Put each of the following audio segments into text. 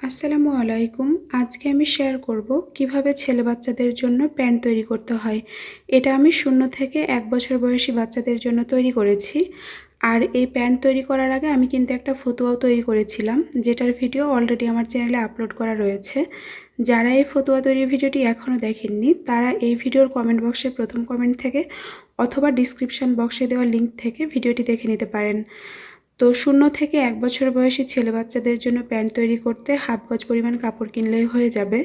আসসালামু আলাইকুম। আজকে আমি শেয়ার করব কিভাবে ছেলে বাচ্চাদের জন্য প্যান্ট তৈরি করতে হয়। এটা আমি 0 থেকে 1 বছর বয়সী বাচ্চাদের জন্য তৈরি করেছি। আর এই প্যান্ট তৈরি করার আগে আমি কিন্তু একটা ফতুয়াও তৈরি করেছিলাম, যেটার ভিডিও অলরেডি আমার চ্যানেলে আপলোড করা রয়েছে। যারা এই ফতুয়া তৈরির ভিডিওটি এখনও দেখেননি তারা এই ভিডিওর কমেন্ট বক্সে প্রথম কমেন্ট থেকে অথবা ডিসক্রিপশন বক্সে দেওয়া লিঙ্ক থেকে ভিডিওটি দেখে নিতে পারেন। তো 0 থেকে 1 বছর বয়সী ছেলে বাচ্চাদের জন্য প্যান্ট তৈরি করতে হাফ গজ পরিমাণ কাপড় কিনলেই হয়ে যাবে।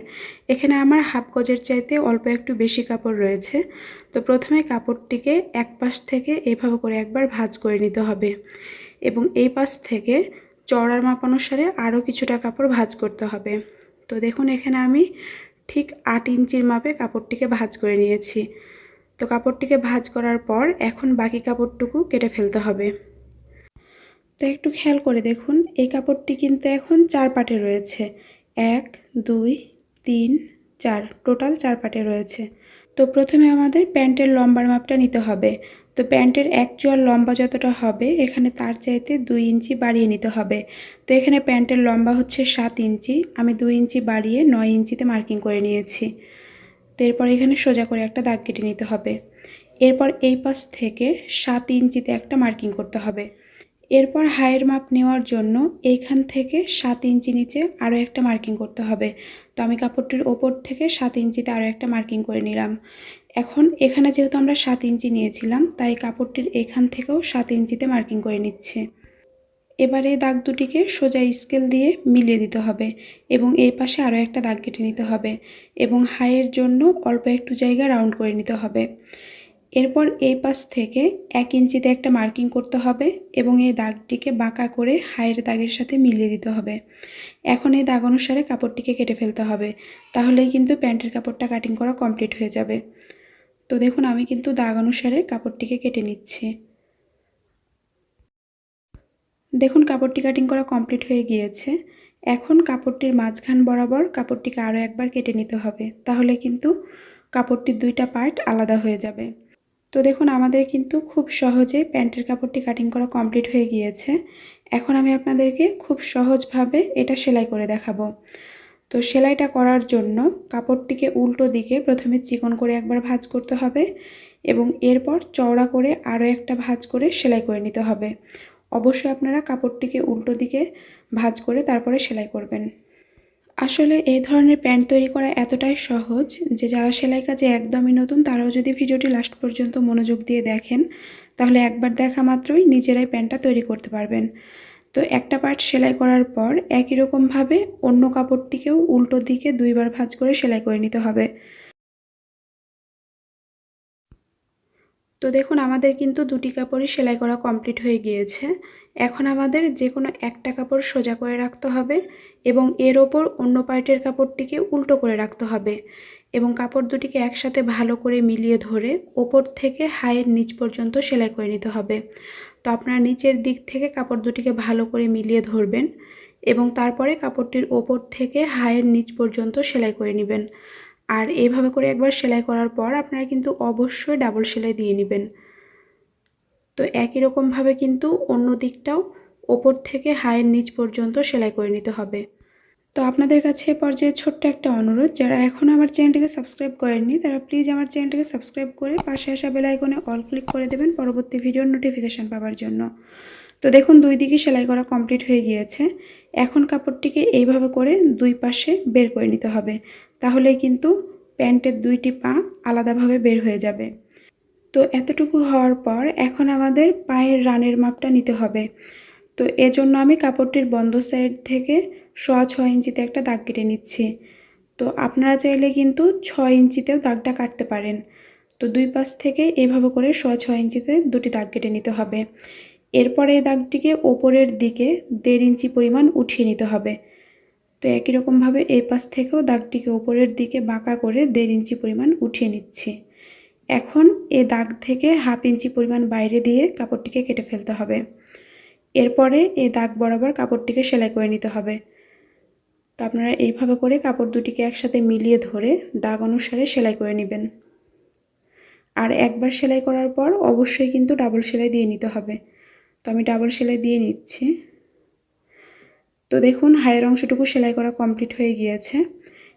এখানে আমার হাফ গজের চাইতে অল্প একটু বেশি কাপড় রয়েছে। তো প্রথমে কাপড়টিকে এক পাশ থেকে এভাবে করে একবার ভাঁজ করে নিতে হবে এবং এই পাশ থেকে চওড়ার মাপ অনুসারে আরও কিছুটা কাপড় ভাঁজ করতে হবে। তো দেখুন এখানে আমি ঠিক 8 ইঞ্চির মাপে কাপড়টিকে ভাঁজ করে নিয়েছি। তো কাপড়টিকে ভাঁজ করার পর এখন বাকি কাপড়টুকু কেটে ফেলতে হবে। তো একটু খেয়াল করে দেখুন, এই কাপড়টি কিন্তু এখন 4 পাটে রয়েছে। 1 2 3 4, টোটাল 4 পাটে রয়েছে। তো প্রথমে আমাদের প্যান্টের লম্বার মাপটা নিতে হবে। তো প্যান্টের অ্যাকচুয়াল লম্বা যতটা হবে এখানে তার চাইতে 2 ইঞ্চি বাড়িয়ে নিতে হবে। তো এখানে প্যান্টের লম্বা হচ্ছে 7 ইঞ্চি, আমি 2 ইঞ্চি বাড়িয়ে 9 ইঞ্চিতে মার্কিং করে নিয়েছি। তো এরপর এখানে সোজা করে একটা দাগ কেটে নিতে হবে। এরপর এই পাশ থেকে 7 ইঞ্চিতে একটা মার্কিং করতে হবে। এরপর হাইয়ের মাপ নেওয়ার জন্য এইখান থেকে 7 ইঞ্চি নিচে আরও একটা মার্কিং করতে হবে। তো আমি কাপড়টির ওপর থেকে 7 ইঞ্চিতে আরও একটা মার্কিং করে নিলাম। এখন এখানে যেহেতু আমরা 7 ইঞ্চি নিয়েছিলাম তাই কাপড়টির এখান থেকেও 7 ইঞ্চিতে মার্কিং করে নিচ্ছে। এবার এই দাগ দুটিকে সোজা স্কেল দিয়ে মিলিয়ে দিতে হবে এবং এই পাশে আরও একটা দাগ কেটে নিতে হবে এবং হাইয়ের জন্য অল্প একটু জায়গা রাউন্ড করে নিতে হবে। এরপর এই পাশ থেকে 1 ইঞ্চিতে একটা মার্কিং করতে হবে এবং এই দাগটিকে বাঁকা করে হাইয়ের দাগের সাথে মিলিয়ে দিতে হবে। এখন এই দাগ অনুসারে কাপড়টিকে কেটে ফেলতে হবে, তাহলেই কিন্তু প্যান্টের কাপড়টা কাটিং করা কমপ্লিট হয়ে যাবে। তো দেখুন আমি কিন্তু দাগ অনুসারে কাপড়টিকে কেটে নিচ্ছি। দেখুন কাপড়টি কাটিং করা কমপ্লিট হয়ে গিয়েছে। এখন কাপড়টির মাঝখান বরাবর কাপড়টিকে আরও একবার কেটে নিতে হবে, তাহলে কিন্তু কাপড়টির 2টা পার্ট আলাদা হয়ে যাবে। তো দেখুন আমাদের কিন্তু খুব সহজে প্যান্টের কাপড়টি কাটিং করা কমপ্লিট হয়ে গিয়েছে। এখন আমি আপনাদেরকে খুব সহজভাবে এটা সেলাই করে দেখাবো। তো সেলাইটা করার জন্য কাপড়টিকে উল্টো দিকে প্রথমে চিকন করে একবার ভাঁজ করতে হবে এবং এরপর চওড়া করে আরও একটা ভাঁজ করে সেলাই করে নিতে হবে। অবশ্যই আপনারা কাপড়টিকে উল্টো দিকে ভাঁজ করে তারপরে সেলাই করবেন। আসলে এই ধরনের প্যান্ট তৈরি করা এতটাই সহজ যে যারা সেলাই কাজে একদমই নতুন তারাও যদি ভিডিওটি লাস্ট পর্যন্ত মনোযোগ দিয়ে দেখেন তাহলে একবার দেখা মাত্রই নিজেরাই প্যান্টটা তৈরি করতে পারবেন। তো একটা পার্ট সেলাই করার পর একই রকমভাবে অন্য কাপড়টিকেও উল্টো দিকে 2বার ভাঁজ করে সেলাই করে নিতে হবে। তো দেখুন আমাদের কিন্তু 2টি কাপড়ই সেলাই করা কমপ্লিট হয়ে গিয়েছে। এখন আমাদের যে কোনো একটা কাপড় সোজা করে রাখতে হবে এবং এর ওপর অন্য পার্টের কাপড়টিকে উল্টো করে রাখতে হবে এবং কাপড় দুটিকে একসাথে ভালো করে মিলিয়ে ধরে ওপর থেকে হাইয়ের নিচ পর্যন্ত সেলাই করে নিতে হবে। তো আপনারা নিচের দিক থেকে কাপড় দুটিকে ভালো করে মিলিয়ে ধরবেন এবং তারপরে কাপড়টির ওপর থেকে হাইয়ের নিচ পর্যন্ত সেলাই করে নেবেন। আর এইভাবে করে একবার সেলাই করার পর আপনারা কিন্তু অবশ্যই ডাবল সেলাই দিয়ে নেবেন। তো একই রকমভাবে কিন্তু অন্য দিকটাও ওপর থেকে হাইয়ের নিচ পর্যন্ত সেলাই করে নিতে হবে। তো আপনাদের কাছে এ পর্যায়ে ছোট্ট একটা অনুরোধ, যারা এখনও আমার চ্যানেলটিকে সাবস্ক্রাইব করেননি তারা প্লিজ আমার চ্যানেলটিকে সাবস্ক্রাইব করে পাশে আসা বেল আইকনে অল ক্লিক করে দেবেন পরবর্তী ভিডিওর নোটিফিকেশান পাওয়ার জন্য। তো দেখুন 2 দিকে সেলাই করা কমপ্লিট হয়ে গিয়েছে। এখন কাপড়টিকে এইভাবে করে 2 পাশে বের করে নিতে হবে, তাহলেই কিন্তু প্যান্টের 2টি পা আলাদাভাবে বের হয়ে যাবে। তো এতটুকু হওয়ার পর এখন আমাদের পায়ের রানের মাপটা নিতে হবে। তো এজন্য আমি কাপড়টির বন্ধ সাইড থেকে 6.5 ইঞ্চিতে একটা দাগ কেটে নিচ্ছি। তো আপনারা চাইলে কিন্তু 6 ইঞ্চিতেও দাগটা কাটতে পারেন। তো 2 পাশ থেকে এইভাবে করে 6.5 ইঞ্চিতে 2টি দাগ কেটে নিতে হবে। এরপরে এই দাগটিকে ওপরের দিকে 1.5 ইঞ্চি পরিমাণ উঠিয়ে নিতে হবে। তো একই রকমভাবে এই পাশ থেকেও দাগটিকে ওপরের দিকে বাঁকা করে 1.5 ইঞ্চি পরিমাণ উঠিয়ে নিচ্ছি। এখন এই দাগ থেকে 1/2 ইঞ্চি পরিমাণ বাইরে দিয়ে কাপড়টিকে কেটে ফেলতে হবে। এরপরে এই দাগ বরাবর কাপড়টিকে সেলাই করে নিতে হবে। তো আপনারা এইভাবে করে কাপড় দুটিকে একসাথে মিলিয়ে ধরে দাগ অনুসারে সেলাই করে নেবেন। আর একবার সেলাই করার পর অবশ্যই কিন্তু ডাবল সেলাই দিয়ে নিতে হবে। তো আমি ডাবল সেলাই দিয়ে নিচ্ছি। তো দেখুন হায়ের অংশটুকু সেলাই করা কমপ্লিট হয়ে গিয়েছে।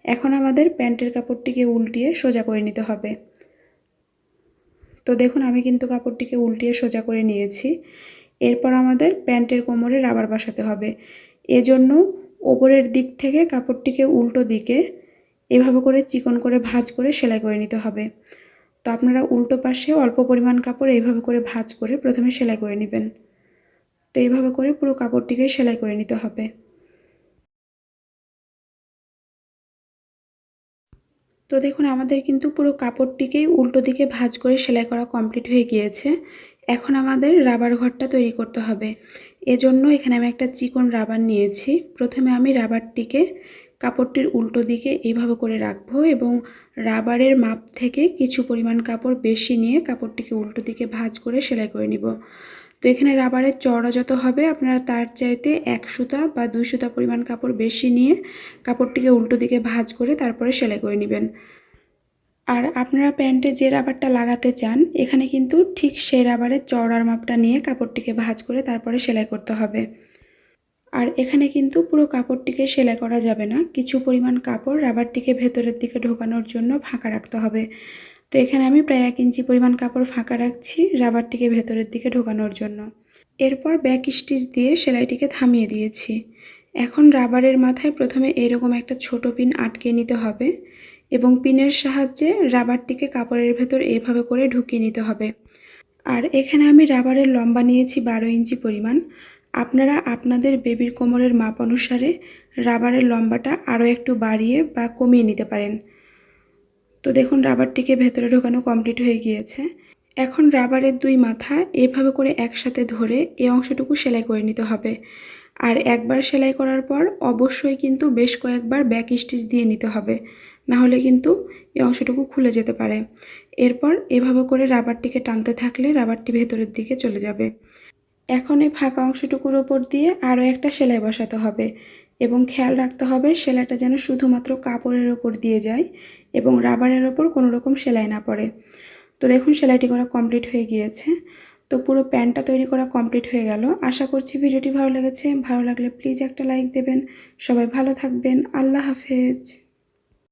এখন আমাদের প্যান্টের কাপড়টিকে উল্টিয়ে সোজা করে নিতে হবে। তো দেখুন আমি কিন্তু কাপড়টিকে উল্টিয়ে সোজা করে নিয়েছি। এরপর আমাদের প্যান্টের কোমরে রাবার বসাতে হবে। এজন্য ওপরের দিক থেকে কাপড়টিকে উল্টো দিকে এভাবে করে চিকন করে ভাঁজ করে সেলাই করে নিতে হবে। তো আপনারা উল্টো পাশে অল্প পরিমাণ কাপড় এইভাবে করে ভাঁজ করে প্রথমে সেলাই করে নেবেন। তো এইভাবে করে পুরো কাপড়টিকে সেলাই করে নিতে হবে। তো দেখুন আমাদের কিন্তু পুরো কাপড়টিকেই উল্টো দিকে ভাঁজ করে সেলাই করা কমপ্লিট হয়ে গিয়েছে। এখন আমাদের রাবার ঘরটা তৈরি করতে হবে। এজন্য এখানে আমি একটা চিকন রাবার নিয়েছি। প্রথমে আমি রাবারটিকে কাপড়টির উল্টো দিকে এইভাবে করে রাখবো এবং রাবারের মাপ থেকে কিছু পরিমাণ কাপড় বেশি নিয়ে কাপড়টিকে উল্টো দিকে ভাঁজ করে সেলাই করে নিব। তো এখানে রাবারের চওড়া যত হবে আপনারা তার চাইতে 1 সুতা বা 2 সুতা পরিমাণ কাপড় বেশি নিয়ে কাপড়টিকে উল্টো দিকে ভাঁজ করে তারপরে সেলাই করে নেবেন। আর আপনারা প্যান্টে যে রাবারটা লাগাতে চান এখানে কিন্তু ঠিক সেই রাবারের চওড়ার মাপটা নিয়ে কাপড়টিকে ভাঁজ করে তারপরে সেলাই করতে হবে। আর এখানে কিন্তু পুরো কাপড়টিকে সেলাই করা যাবে না, কিছু পরিমাণ কাপড় রাবারটিকে ভেতরের দিকে ঢোকানোর জন্য ফাঁকা রাখতে হবে। তো এখানে আমি প্রায় 1 ইঞ্চি পরিমাণ কাপড় ফাঁকা রাখছি রাবারটিকে ভেতরের দিকে ঢোকানোর জন্য। এরপর ব্যাক স্টিচ দিয়ে সেলাইটিকে থামিয়ে দিয়েছি। এখন রাবারের মাথায় প্রথমে এরকম একটা ছোট পিন আটকে নিতে হবে এবং পিনের সাহায্যে রাবারটিকে কাপড়ের ভেতর এভাবে করে ঢুকিয়ে নিতে হবে। আর এখানে আমি রাবারের লম্বা নিয়েছি 12 ইঞ্চি পরিমাণ। আপনারা আপনাদের বেবির কোমরের মাপ অনুসারে রাবারের লম্বাটা আরও একটু বাড়িয়ে বা কমিয়ে নিতে পারেন। তো দেখুন রাবারটিকে ভেতরে ঢোকানো কমপ্লিট হয়ে গিয়েছে। এখন রাবারের 2 মাথা এভাবে করে একসাথে ধরে এই অংশটুকু সেলাই করে নিতে হবে। আর একবার সেলাই করার পর অবশ্যই কিন্তু বেশ কয়েকবার ব্যাক স্টিচ দিয়ে নিতে হবে, না হলে কিন্তু এই অংশটুকু খুলে যেতে পারে। এরপর এভাবে করে রাবারটিকে টানতে থাকলে রাবারটি ভেতরের দিকে চলে যাবে। এখন এই ফাঁকা অংশটুকুর ওপর দিয়ে আরও একটা সেলাই বসাতে হবে এবং খেয়াল রাখতে হবে সেলাইটা যেন শুধুমাত্র কাপড়ের ওপর দিয়ে যায় এবং রাবারের ওপর কোনো রকম সেলাই না পড়ে। তো দেখুন সেলাইটি করা কমপ্লিট হয়ে গিয়েছে। তো পুরো প্যান্টটা তৈরি করা কমপ্লিট হয়ে গেল। আশা করছি ভিডিওটি ভালো লেগেছে। ভালো লাগলে প্লিজ একটা লাইক দেবেন। সবাই ভালো থাকবেন। আল্লাহ হাফেজ।